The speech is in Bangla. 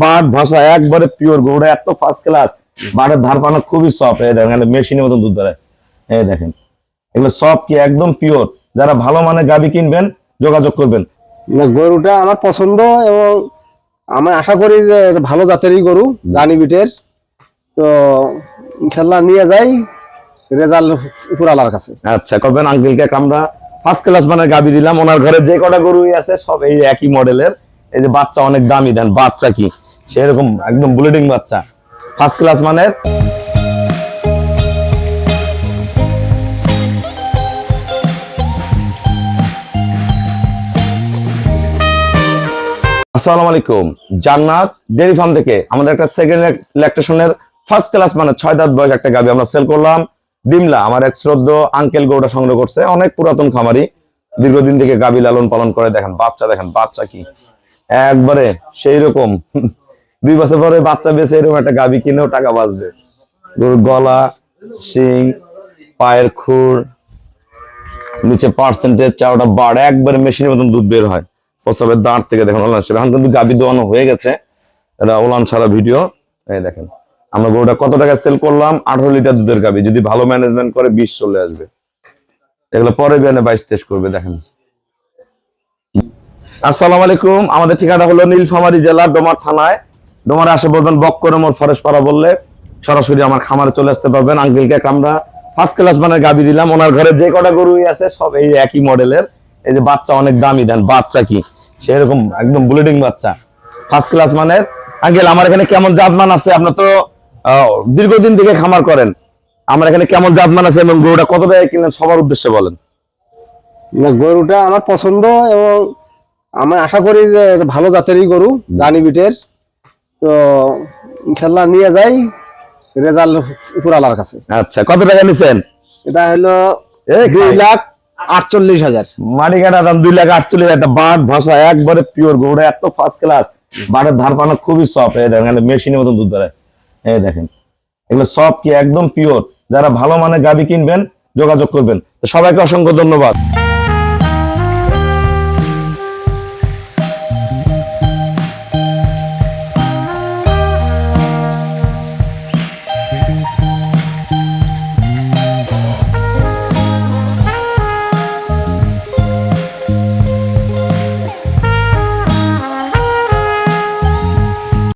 বাট ভাষা একবারে পিওর গরুটা এত ফার্স্ট ক্লাস। বাটের ধার পানা খুবই সফট। এই দেখেন মেশিনের মতন দুধ ধরে। এই দেখেন এগুলো সব কি একদম পিওর। যারা ভালো মানের গাভী কিনবেন যোগাযোগ করবেন। গরুটা আমার পছন্দ এবং আমি আশা করি যে ভালো জাতেরই গরু, রানী বিটের। তো ইনশাল্লাহ নিয়ে যাই, রেজাল্ট উপরালার কাছে। আচ্ছা করবেন আঙ্কেলকে আমরা ফার্স্ট ক্লাস মানের গাভী দিলাম। ওনার ঘরে যে কটা গরুই আছে সব এই একই মডেলের। এই যে বাচ্চা অনেক দামি দেন, বাচ্চা কি সেরকম একদম বুলেটিং বাচ্চা ফার্স্ট ক্লাস মানের। আসসালামু আলাইকুম, জান্নাত ডেয়ারি ফার্ম থেকে আমাদের একটা সেকেন্ড ল্যাকটেশনের ফার্স্ট ক্লাস মানে 6 দাঁত বয়স একটা গাভী আমরা সেল করলাম। ডিমলা আমার এক শ্রদ্ধ আঙ্কেল গরুটা সংগ্রহ করছে, অনেক পুরাতন খামারি, দীর্ঘদিন থেকে গাভী লালন পালন করে। দেখেন বাচ্চা কি একবারে সেই রকম। 2 বছর পরে বাচ্চা বেঁচে এরকম একটা গাভী কিনেও টাকা বাঁচবে। গরুর গলা, শিং, পায়ের খুর, নিচে পার্সেন্টেজ চাওটা বাড়, একবারে মেশিনের মতন দুধ বের হয় প্রস্রাবের দাঁড় থেকে। দেখেন ওলান এখন কিন্তু গাভী দোয়ানো হয়ে গেছে, এটা ওলান ছাড়া ভিডিও। এই দেখেন আমরা গরুটা কত টাকা সেল করলাম, 18 লিটার দুধের গাভী। যদি ভালো ম্যানেজমেন্ট করে 20 চলে আসবে। এগুলো পরে বিয়ানে 22-23 করবে। দেখেন আসসালামু আলাইকুম, আমাদের ঠিকানা হলো নীলফামারী জেলা ডোমার থানায়। ডোমারে আসে বলবেন বক্করে মোর ফরেস্ট পাড়া বললে সরাসরি আমার খামারে চলে আসতে পারবেন। আঙ্কেলকে আমরা ফার্স্ট ক্লাস মানের গাভী দিলাম। ওনার ঘরে যে কটা গরুই আছে সব এই একই মডেলের। এই যে বাচ্চা অনেক দামি দেন, বাচ্চা কি সেরকম একদম বুলেটিং বাচ্চা ফার্স্ট ক্লাস মানের। আঙ্কেল আমার এখানে কেমন জাতমান আছে? আপনার তো দীর্ঘদিন থেকে খামার করেন, আমার এখানে কেমন জাতমান আছে এবং গরুটা কত টাকায় কিনলেন সবার উদ্দেশ্যে বলেন। গরুটা আমার পছন্দ এবং আমি আশা করি যে ভালো জাতেরই গরু, রানী বিটের। তো ইনশাল্লাহ নিয়ে যাই, রেজাল্ট উপরালার কাছে। আচ্ছা কত টাকা নিছেন? এটা হলো 2,48,000। মাটি কাটা দাম 2,48,000। একটা বাট ভাষা একবারে পিওর গরুটা এত ফার্স্ট ক্লাস। বাটের ধার পানা খুবই সফট। এই দেখেন মেশিনের মতন দুধ ধরে। এই দেখেন এগুলো সব কি একদম পিওর। যারা ভালো মানের গাভী কিনবেন যোগাযোগ করবেন। সবাইকে অসংখ্য ধন্যবাদ।